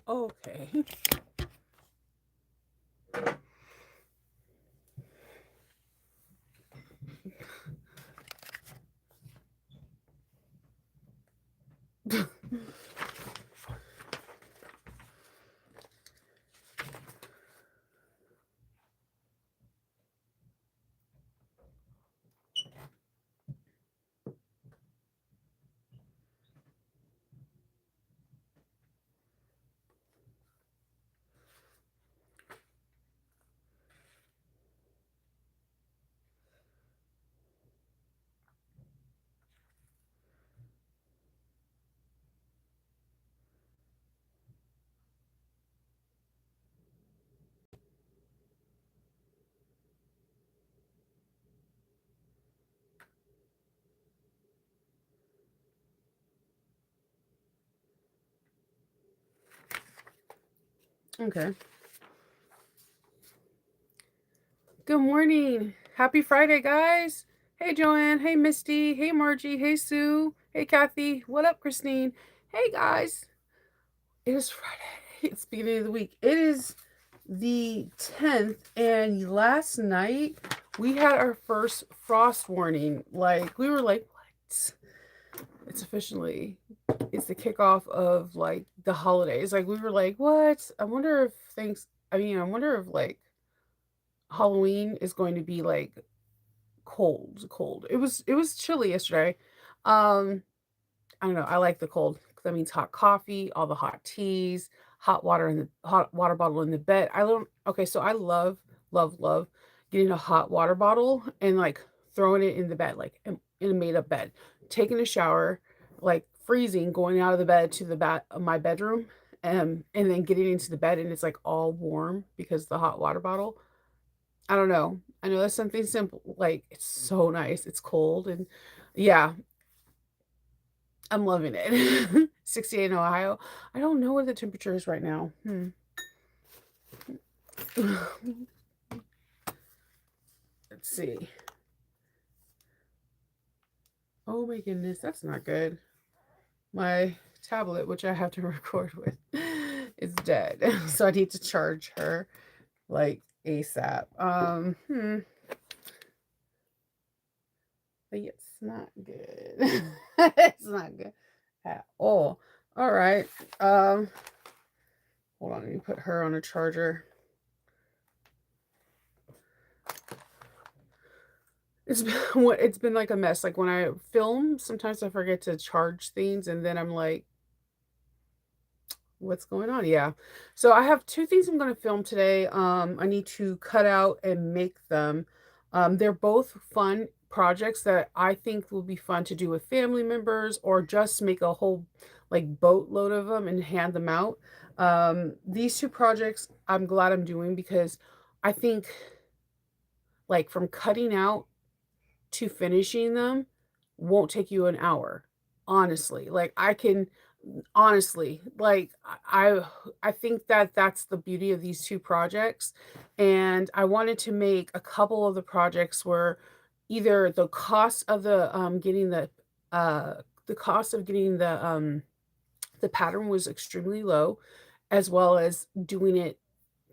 Okay. Okay. Good morning. Happy Friday, guys. Hey, Joanne. Hey, Misty. Hey, Margie. Hey, Sue. Hey, Kathy. What up, Christine? Hey, guys. It is Friday. It's the beginning of the week. It is the 10th, and last night we had our first frost warning. Like, we were like, what? It's officially, it's the kickoff of like the holidays. Like, we were like, what? I wonder if I wonder if like Halloween is going to be like cold. It was chilly yesterday. Um, I don't know. I like the cold. That means hot coffee, all the hot teas, hot water bottle in the bed. I don't. Okay, so I love getting a hot water bottle and like throwing it in the bed, like in a made up bed, taking a shower, like freezing, going out of the bed to my bedroom, and then getting into the bed and it's like all warm because the hot water bottle. I don't know. I know that's something simple. Like it's so nice. It's cold and yeah, I'm loving it. 68 in Ohio. I don't know what the temperature is right now. Let's see. Oh my goodness, that's not good. My tablet, which I have to record with, is dead. So I need to charge her like ASAP. But it's not good. It's not good at all. All right. Um, hold on, let me put her on a charger. It's been it's been like a mess. Like when I film, sometimes I forget to charge things and then I'm like, what's going on? Yeah. So I have two things I'm going to film today. I need to cut out and make them. They're both fun projects that I think will be fun to do with family members or just make a whole like boatload of them and hand them out. These two projects I'm glad I'm doing because I think like from cutting out to finishing them won't take you an hour. Honestly, like I can honestly, like I think that that's the beauty of these two projects and I wanted to make a couple of the projects where either uh the cost of getting the pattern was extremely low as well as doing it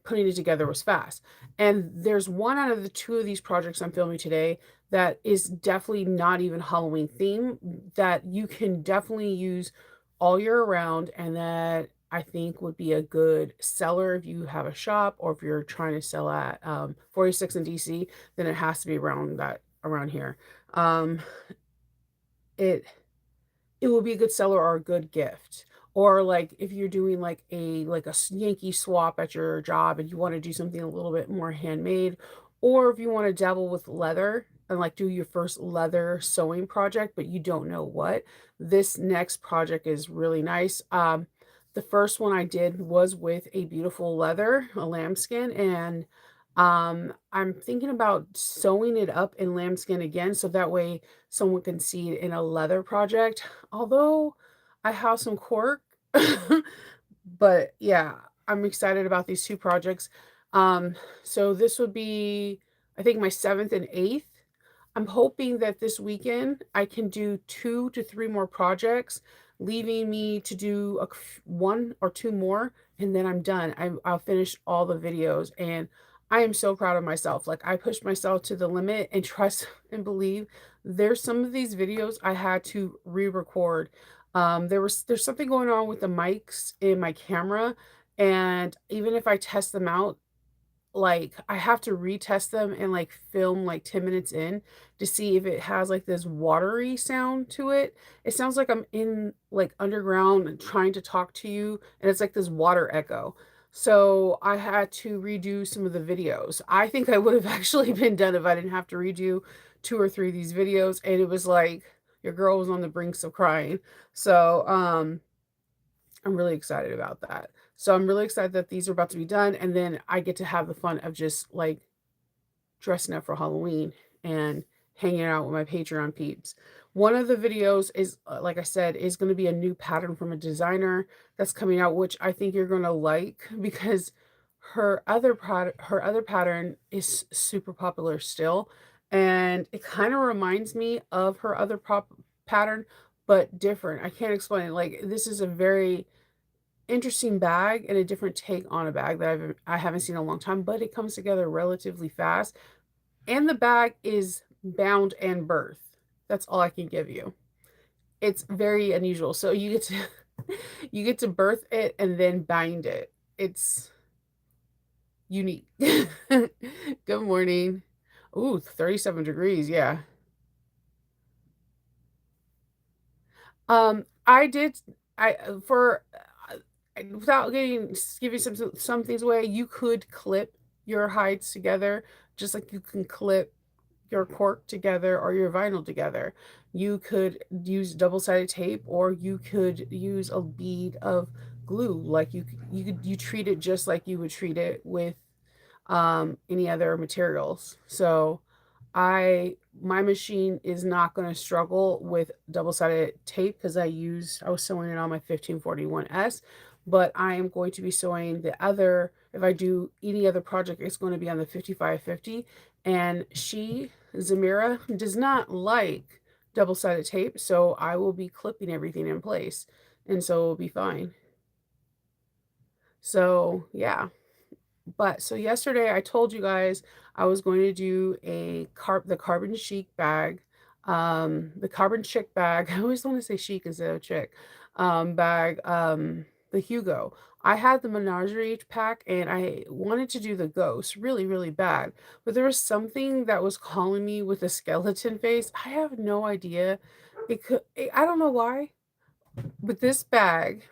putting it together was fast. And there's one out of the two of these projects I'm filming today that is definitely not even Halloween theme that you can definitely use all year around and that I think would be a good seller if you have a shop or if you're trying to sell at 46 in DC, then it has to be around here. Um, it it will be a good seller or a good gift. Or like if you're doing like a Yankee swap at your job and you want to do something a little bit more handmade, or if you want to dabble with leather and like do your first leather sewing project, but you don't know what, this next project is really nice. The first one I did was with a beautiful leather, a lambskin, and I'm thinking about sewing it up in lambskin again so that way someone can see it in a leather project. Although I have some cork, but yeah, I'm excited about these two projects. So this would be, I think, my seventh and eighth. I'm hoping that this weekend I can do 2 to 3 more projects. leaving me to do one or two more, and then I'm done. I'll finish all the videos, and I am so proud of myself. Like, I pushed myself to the limit, and trust and believe, there's some of these videos I had to re-record. There's something going on with the mics in my camera, and even if I test them out, like, I have to retest them and, like, film, like, 10 minutes in to see if it has, like, this watery sound to it. It sounds like I'm in, like, underground and trying to talk to you, and it's like this water echo. So, I had to redo some of the videos. I think I would have actually been done if I didn't have to redo 2 or 3 of these videos, and it was like your girl was on the brinks of crying. So, I'm really excited about that. So I'm really excited that these are about to be done, and then I get to have the fun of just like dressing up for Halloween and hanging out with my Patreon peeps. One of the videos is, like I said, is going to be a new pattern from a designer that's coming out, which I think you're going to like because her other pattern is super popular still, and it kind of reminds me of her other pattern, but different. I can't explain it. Like, this is a very interesting bag and a different take on a bag that I haven't seen in a long time, but it comes together relatively fast. And the bag is bound and birth. That's all I can give you. It's very unusual. So you get to you get to birth it and then bind it. It's unique. Good morning. Ooh, 37 degrees. Yeah. I did. I for without getting giving some things away, you could clip your hides together, just like you can clip your cork together or your vinyl together. You could use double-sided tape, or you could use a bead of glue. Like, you treat it just like you would treat it with any other materials. So my machine is not going to struggle with double-sided tape because I was sewing it on my 1541S, but I am going to be sewing the other, if I do any other project, it's going to be on the 5550. And Zamira, does not like double-sided tape, so I will be clipping everything in place, and so it'll be fine. So yeah. But so yesterday I told you guys I was going to do the carbon chic bag, the carbon chic bag. I always want to say chic instead of chick, bag, the Hugo. I had the menagerie pack and I wanted to do the ghost really, really bad. But there was something that was calling me with a skeleton face. I have no idea. I don't know why, but this bag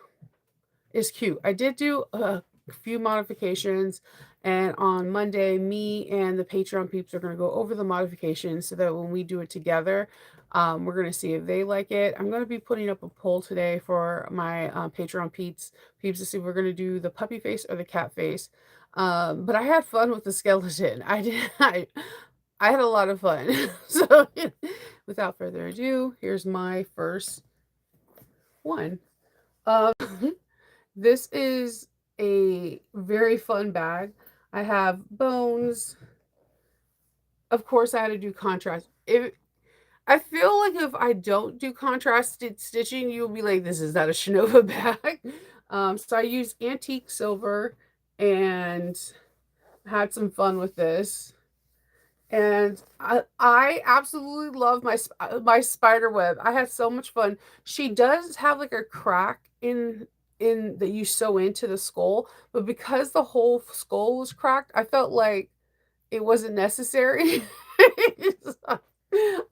is cute. I did do a few modifications, and on Monday, me and the Patreon peeps are going to go over the modifications so that when we do it together, we're going to see if they like it. I'm going to be putting up a poll today for my Patreon peeps to see if we're going to do the puppy face or the cat face. But I had fun with the skeleton. I did. I had a lot of fun. So, without further ado, here's my first one. Um, This is a very fun bag. I have bones. Of course, I had to do contrast. If I feel like if I don't do contrasted stitching, you'll be like, this is not a Shinova bag. So I used antique silver and had some fun with this. And I absolutely love my spider web. I had so much fun. She does have like a crack in that you sew into the skull, but because the whole skull was cracked, I felt like it wasn't necessary. So,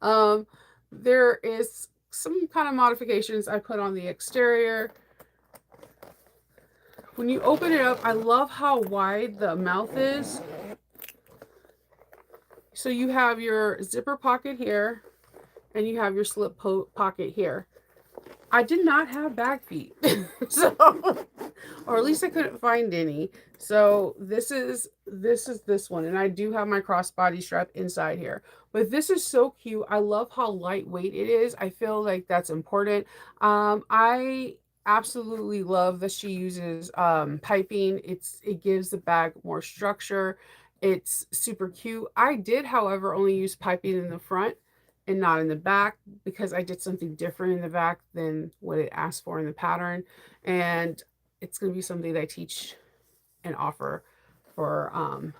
um, there is some kind of modifications I put on the exterior. When you open it up, I love how wide the mouth is. So you have your zipper pocket here, and you have your slip pocket here. I did not have bag feet, so, or at least I couldn't find any. So this one, and I do have my crossbody strap inside here. But this is so cute. I love how lightweight it is. I feel like that's important. I absolutely love that she uses piping. It gives the bag more structure. It's super cute. I did, however, only use piping in the front and not in the back because I did something different in the back than what it asked for in the pattern. And it's going to be something that I teach and offer for um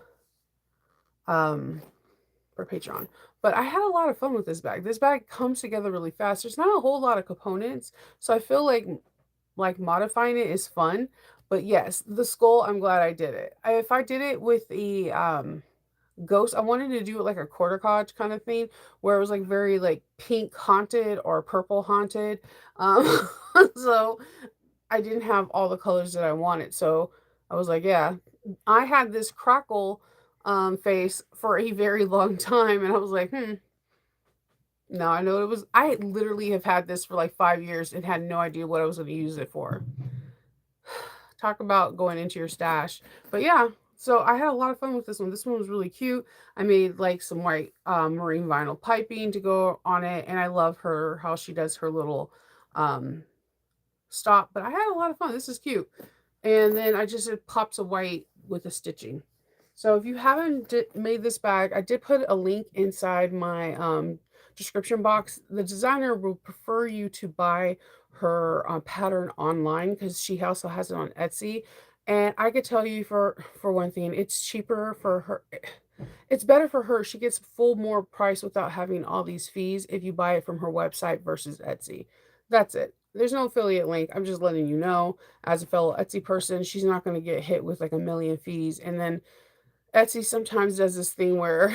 for Patreon. But I had a lot of fun with this bag. This bag comes together really fast. There's not a whole lot of components, so I feel like modifying it is fun. But yes, the skull, I'm glad I did it. If I did it with the ghost, I wanted to do it like a quarter codge kind of thing where it was like very like pink haunted or purple haunted. Um so I didn't have all the colors that I wanted. So I was like, yeah, I had this crackle face for a very long time, and I was like, no, I know it was. I literally have had this for like 5 years and had no idea what I was going to use it for. Talk about going into your stash. But yeah, so I had a lot of fun with this one. This one was really cute. I made like some white marine vinyl piping to go on it, and I love her how she does her little um, stop. But I had a lot of fun. This is cute. And then I just did pops of white with the stitching. So if you haven't made this bag, I did put a link inside my description box. The designer will prefer you to buy her pattern online because she also has it on Etsy. And I could tell you for one thing, it's cheaper for her. It's better for her. She gets full more price without having all these fees if you buy it from her website versus Etsy. That's it. There's no affiliate link. I'm just letting you know as a fellow Etsy person, she's not going to get hit with like a million fees. And then Etsy sometimes does this thing where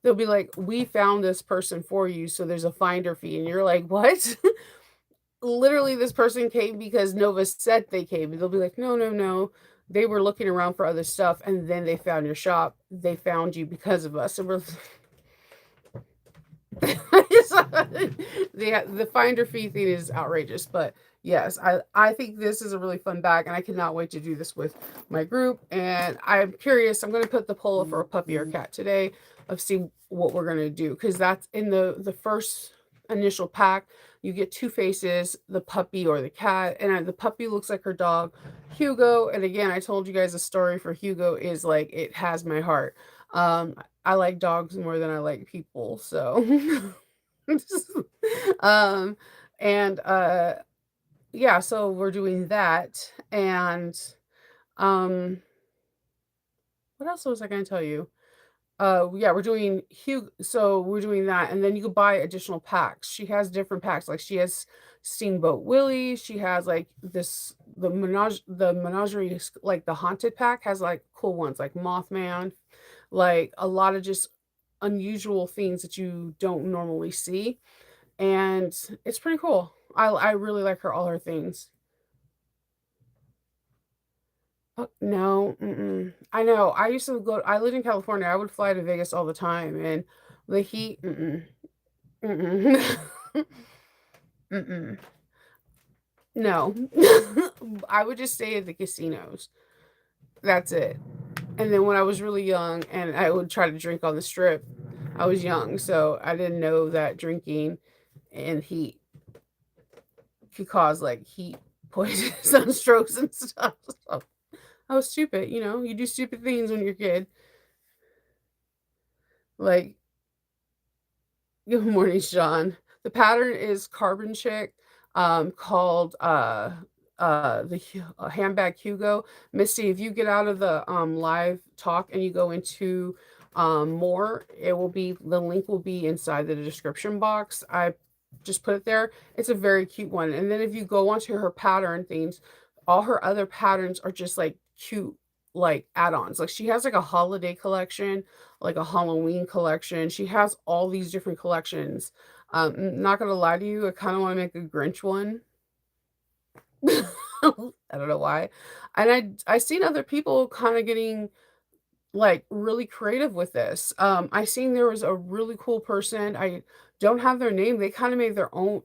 they'll be like, "We found this person for you, so there's a finder fee." And you're like, "What?" Literally, this person came because Nova said they came. And they'll be like, "No, no, no. They were looking around for other stuff and then they found your shop. They found you because of us." And we're the finder fee thing is outrageous, but yes, I think this is a really fun bag, and I cannot wait to do this with my group. And I'm curious. I'm going to put the poll for a puppy or cat today of see what we're going to do because that's in the first initial pack. You get two faces, the puppy or the cat, and the puppy looks like her dog, Hugo. And again, I told you guys the story for Hugo is like it has my heart. I like dogs more than I like people, so um and yeah, so we're doing that. And um what else was I going to tell you? Yeah, we're doing Hugh. So we're doing that, and then you can buy additional packs. She has different packs. Like she has Steamboat Willie. She has like this the menagerie, like the haunted pack has like cool ones like Mothman, like a lot of just unusual things that you don't normally see, and it's pretty cool. I really like her all her things. No, mm-mm. I know. I used to go. I lived in California. I would fly to Vegas all the time, and the heat. Mm-mm, mm-mm, mm-mm. No, I would just stay at the casinos. That's it. And then when I was really young, and I would try to drink on the strip, I was young, so I didn't know that drinking and heat could cause like heat poison, sunstrokes, and stuff. So I was stupid. You do stupid things when you're a kid. Like, good morning, Sean. The pattern is Carbon Chick, called handbag Hugo. Misty, if you get out of the live talk and you go into more, it will be the link will be inside the description box. I just put it there. It's a very cute one. And then if you go onto her pattern things, all her other patterns are just like cute like add-ons. Like she has like a holiday collection, like a Halloween collection. She has all these different collections. Not gonna lie to you, I kind of want to make a Grinch one. I don't know why. And I seen other people kind of getting like really creative with this. I seen there was a really cool person. I don't have their name. They kind of made their own.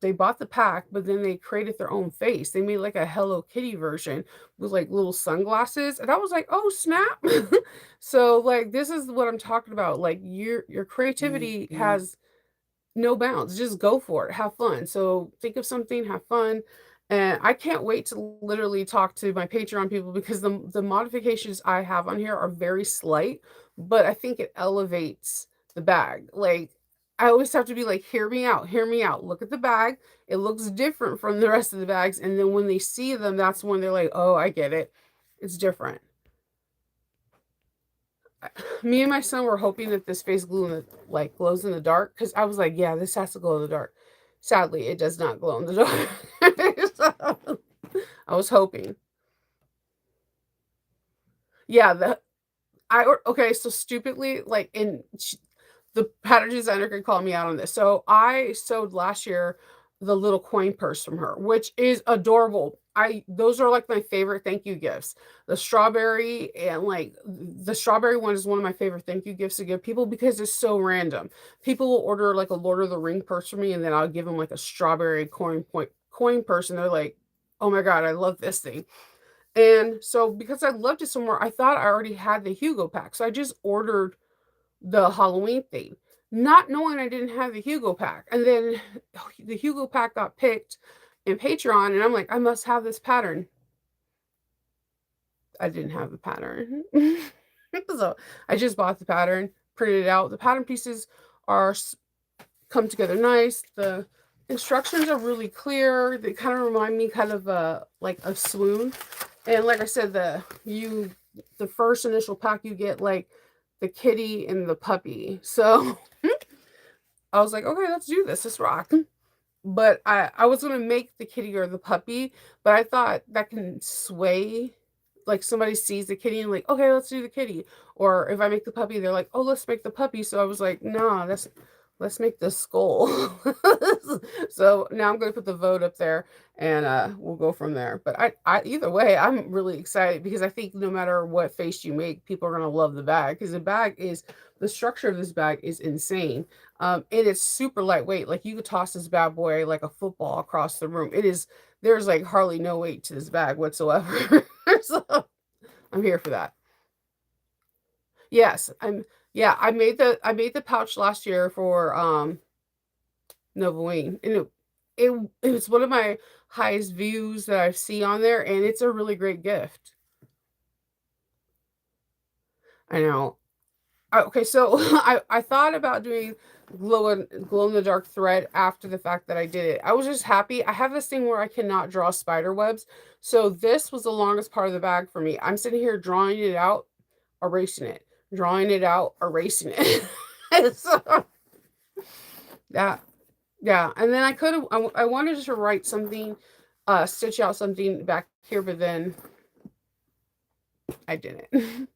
They bought the pack, but then they created their own face. They made like a Hello Kitty version with like little sunglasses, and I was like, oh snap! So like this is what I'm talking about. Like your creativity has no bounds. Just go for it. Have fun. So think of something, have fun. And I can't wait to literally talk to my Patreon people because the modifications I have on here are very slight, but I think it elevates the bag. Like, I always have to be like, hear me out, hear me out. Look at the bag. It looks different from the rest of the bags. And then when they see them, that's when they're like, oh, I get it. It's different. Me and my son were hoping that this face glue in the, like glows in the dark because I was like, yeah, this has to glow in the dark. Sadly, it does not glow in the dark. So, I was hoping. Yeah, okay, so stupidly, like the pattern designer could call me out on this. So I sewed last year the little coin purse from her, which is adorable. I Those are like my favorite thank you gifts. The strawberry and like the strawberry one is one of my favorite thank you gifts to give people because it's so random. People will order like a Lord of the Ring purse for me, and then I'll give them like a strawberry coin purse, and they're like, "Oh my god, I love this thing." And so because I loved it so more, I thought I already had the Hugo pack. So I just ordered the Halloween theme, not knowing I didn't have the Hugo pack. And then the Hugo pack got picked in Patreon, and I'm like, I must have this pattern. I didn't have the pattern. So I just bought the pattern, printed it out. The pattern pieces are come together nice. The instructions are really clear. They kind of remind me kind of like a swoon. And like I said, the first initial pack you get like the kitty and the puppy. So I was like, okay, let's do this. Let's rock. But I was gonna make the kitty or the puppy, but I thought that can sway. Like somebody sees the kitty and like, okay, let's do the kitty. Or if I make the puppy, they're like, oh, let's make the puppy. So I was like, nah, let's make the skull. So now I'm gonna put the vote up there and we'll go from there. But I either way, I'm really excited because I think no matter what face you make, people are gonna love the bag because the structure of this bag is insane. And it's super lightweight. Like you could toss this bad boy like a football across the room. There's like hardly no weight to this bag whatsoever. So I'm here for that. Yes, yeah, I made the pouch last year for Nova Wing. And it was one of my highest views that I see on there, and it's a really great gift. I know. Okay, so I thought about doing glow in the dark thread after the fact that I did it. I was just happy. I have this thing where I cannot draw spider webs. So this was the longest part of the bag for me. I'm sitting here drawing it out, erasing it, drawing it out, erasing it. So that, yeah. And then I could have, I wanted to write something, stitch out something back here, but then I didn't.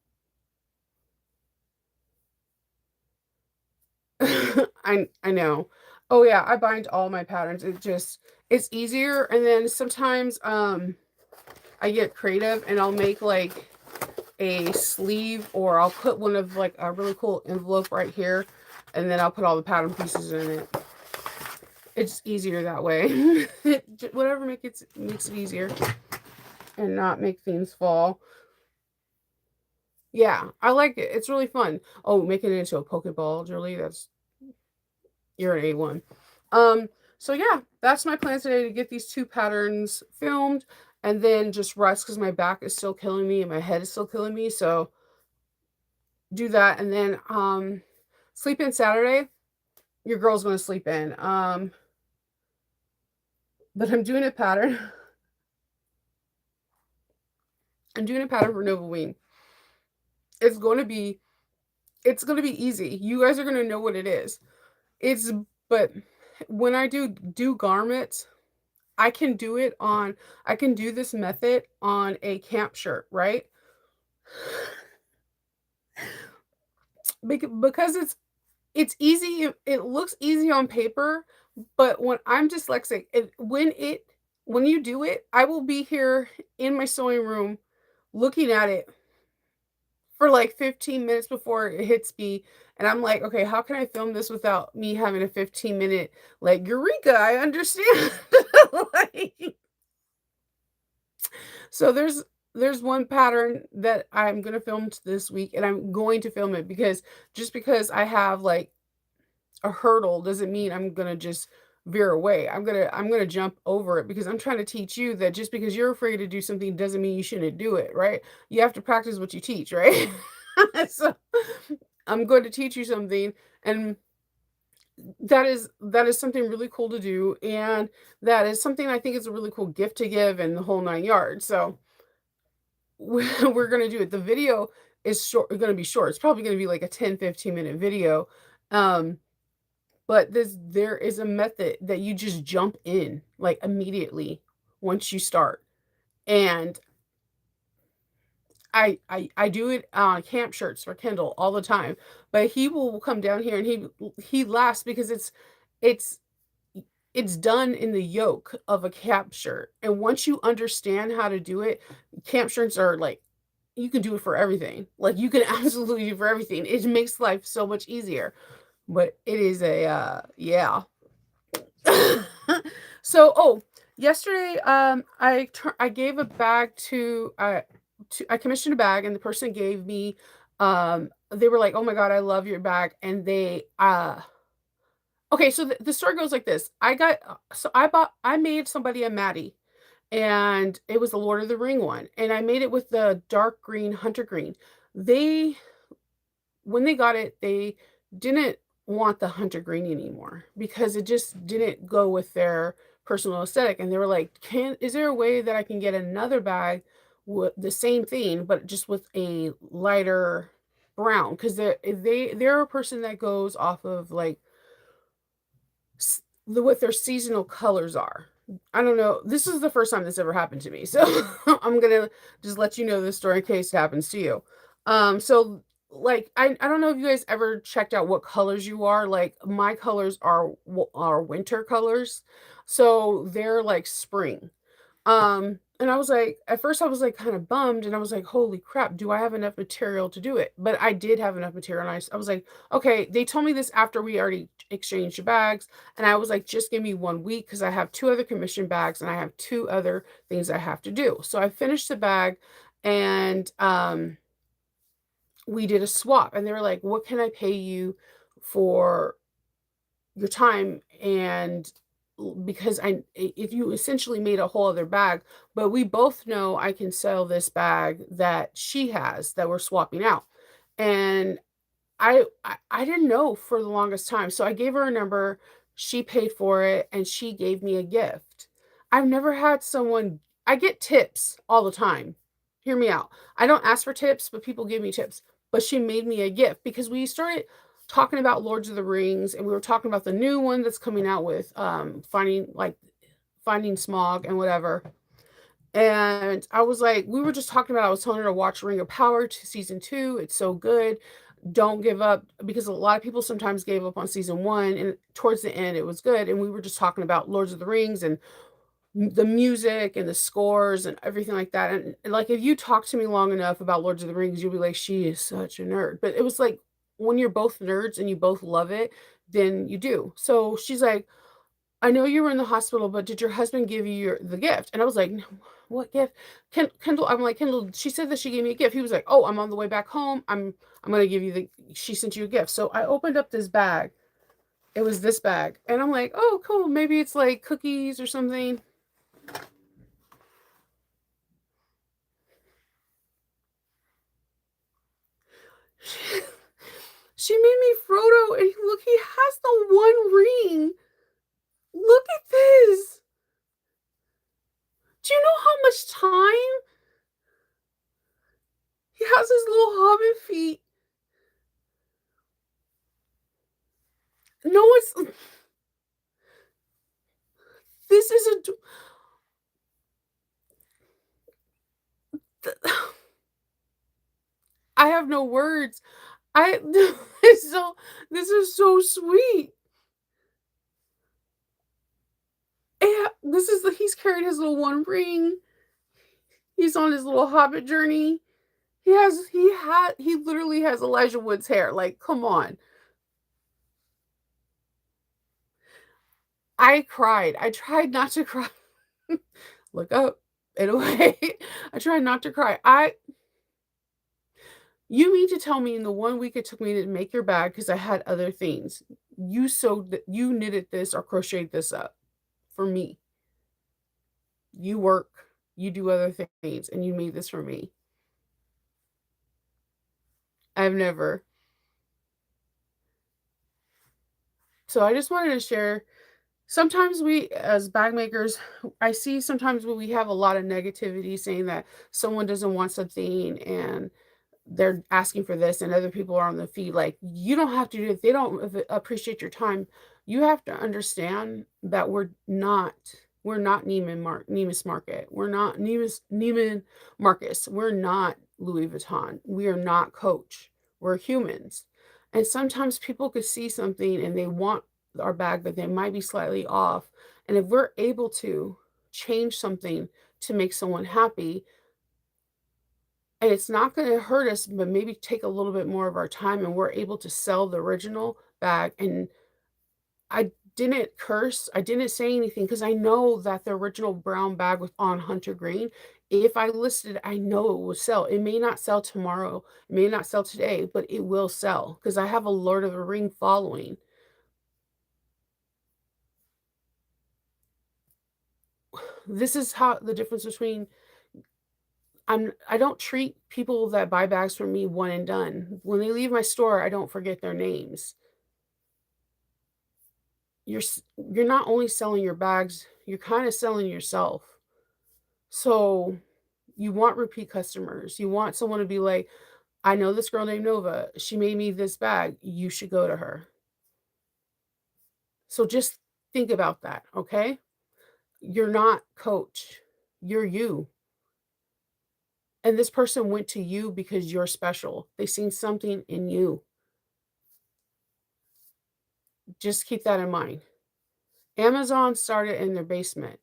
I know. Oh yeah, I bind all my patterns. It's easier, and then sometimes I get creative and I'll make like a sleeve, or I'll put one of like a really cool envelope right here, and then I'll put all the pattern pieces in it. It's easier that way. Whatever makes it easier and not make things fall. Yeah, I like it. It's really fun. Oh, making it into a Pokeball, Julie. You're an A1. So yeah, that's my plan today, to get these two patterns filmed and then just rest because my back is still killing me and my head is still killing me. So do that, and then sleep in Saturday. Your girl's gonna sleep in. But I'm doing a pattern. I'm doing a pattern for Nova Wing. It's gonna be easy. You guys are gonna know what it is. But when I do garments, I can do this method on a camp shirt, right? Because it's easy. It looks easy on paper, but when I'm dyslexic, when you do it, I will be here in my sewing room looking at it for like 15 minutes before it hits me. And I'm like, okay, how can I film this without me having a 15-minute like eureka? I understand. Like, so there's one pattern that I'm gonna film this week, and I'm going to film it because just because I have like a hurdle doesn't mean I'm gonna just veer away. I'm gonna jump over it because I'm trying to teach you that just because you're afraid to do something doesn't mean you shouldn't do it, right? You have to practice what you teach, right? So I'm going to teach you something. And that is something really cool to do, and that is something I think is a really cool gift to give and the whole 9 yards. So we're going to do it. The video is going to be short. It's probably going to be like a 10-15 minute video. Um, but there is a method that you just jump in like immediately once you start. And I do it on camp shirts for Kindle all the time. But he will come down here and he laughs because it's it's done in the yoke of a camp shirt. And once you understand how to do it, camp shirts are like, you can do it for everything. Like you can absolutely do it for everything. It makes life so much easier. But it is a yeah. So, yesterday I gave a bag to I commissioned a bag, and the person gave me they were like, "Oh my god, I love your bag." And they okay, so the story goes like this. I made somebody a Maddie, and it was the Lord of the Ring one, and I made it with the dark green hunter green. They When they got it, they didn't want the hunter green anymore because it just didn't go with their personal aesthetic. And they were like, "Can is there a way that I can get another bag with the same thing, but just with a lighter brown?" Because they're a person that goes off of like what their seasonal colors are. I don't know. This is the first time this ever happened to me. So I'm gonna just let you know this story in case it happens to you. So like I don't know if you guys ever checked out what colors you are. Like my colors are winter colors. So they're like spring. And I was like, at first I was like kind of bummed, and I was like, holy crap, do I have enough material to do it? But I did have enough material. And I was like, okay, they told me this after we already exchanged the bags. And I was like, just give me 1 week because I have two other commission bags and I have two other things I have to do. So I finished the bag, and we did a swap, and they were like, what can I pay you for your time? And because if you essentially made a whole other bag, but we both know I can sell this bag that she has that we're swapping out. And I didn't know for the longest time. So I gave her a number, she paid for it, and she gave me a gift. I've never had someone I get tips all the time. Hear me out. I don't ask for tips, but people give me tips. But she made me a gift because we started talking about Lords of the Rings, and we were talking about the new one that's coming out with finding Smog and whatever. And I was like, we were just talking about, I was telling her to watch Ring of Power to season 2. It's so good. Don't give up, because a lot of people sometimes gave up on season 1, and towards the end it was good. And we were just talking about Lords of the Rings and the music and the scores and everything like that. And like, if you talk to me long enough about Lords of the Rings, you'll be like, she is such a nerd. But it was like, when you're both nerds and you both love it, then you do. So she's like, I know you were in the hospital, but did your husband give you the gift? And I was like, no, what gift? Kendall, I'm like, Kendall, she said that she gave me a gift. He was like, oh, I'm on the way back home. I'm gonna give you she sent you a gift. So I opened up this bag. It was this bag. And I'm like, oh, cool. Maybe it's like cookies or something. She made me Frodo, and look, he has the one ring. Look at this. Do you know how much time? He has his little hobbit feet. No, it's this is I have no words. I it's so this is so sweet. Yeah, this is he's carried his little one ring. He's on his little hobbit journey. He literally has Elijah Wood's hair. Like, come on. I cried. I tried not to cry. Look up. Anyway, I tried not to cry. You mean to tell me in the 1 week it took me to make your bag because I had other things, you knitted this or crocheted this up for me. You work, you do other things, and you made this for me. I've never. So I just wanted to share. Sometimes we, as bag makers, I see sometimes when we have a lot of negativity saying that someone doesn't want something and they're asking for this and other people are on the feed, like, you don't have to do it. If they don't appreciate your time, you have to understand that we're not Neiman's Market. We're not Neiman Marcus. We're not Louis Vuitton. We are not Coach. We're humans. And sometimes people could see something and they want our bag, but they might be slightly off. And if we're able to change something to make someone happy, and it's not gonna hurt us, but maybe take a little bit more of our time, and we're able to sell the original bag. And I didn't curse, I didn't say anything because I know that the original brown bag was on hunter green. If I listed it, I know it will sell. It may not sell tomorrow, it may not sell today, but it will sell because I have a Lord of the Ring following. This is how the difference between I don't treat people that buy bags from me one and done. When they leave my store, I don't forget their names. You're not only selling your bags, you're kinda selling yourself. So, you want repeat customers. You want someone to be like, "I know this girl named Nova. She made me this bag. You should go to her." So just think about that, okay? You're not Coach. You're you. And this person went to you because you're special. They seen something in you. Just keep that in mind. Amazon started in their basement.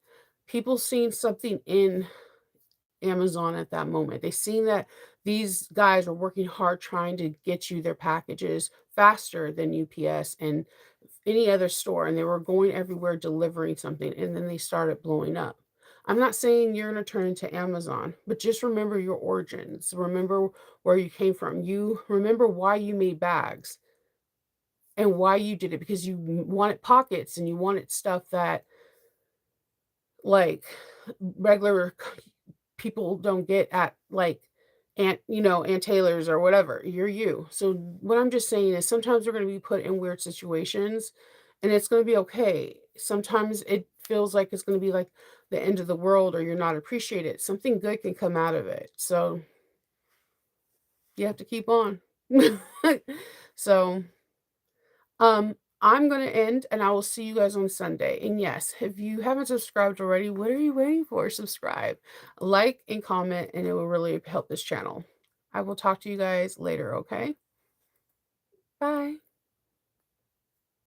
People seen something in Amazon at that moment. They seen that these guys were working hard trying to get you their packages faster than UPS and any other store, and they were going everywhere delivering something, and then they started blowing up. I'm not saying you're going to turn into Amazon, but just remember your origins. Remember where you came from. You remember why you made bags and why you did it, because you wanted pockets and you wanted stuff that, like, regular people don't get at, like, Aunt Taylor's or whatever. You're you. So what I'm just saying is sometimes we're gonna be put in weird situations, and it's gonna be okay. Sometimes it feels like it's gonna be like the end of the world or you're not appreciated. Something good can come out of it. So you have to keep on. So I'm gonna end, and I will see you guys on Sunday. And yes, if you haven't subscribed already, what are you waiting for? Subscribe, like, and comment, and it will really help this channel. I will talk to you guys later, okay? Bye.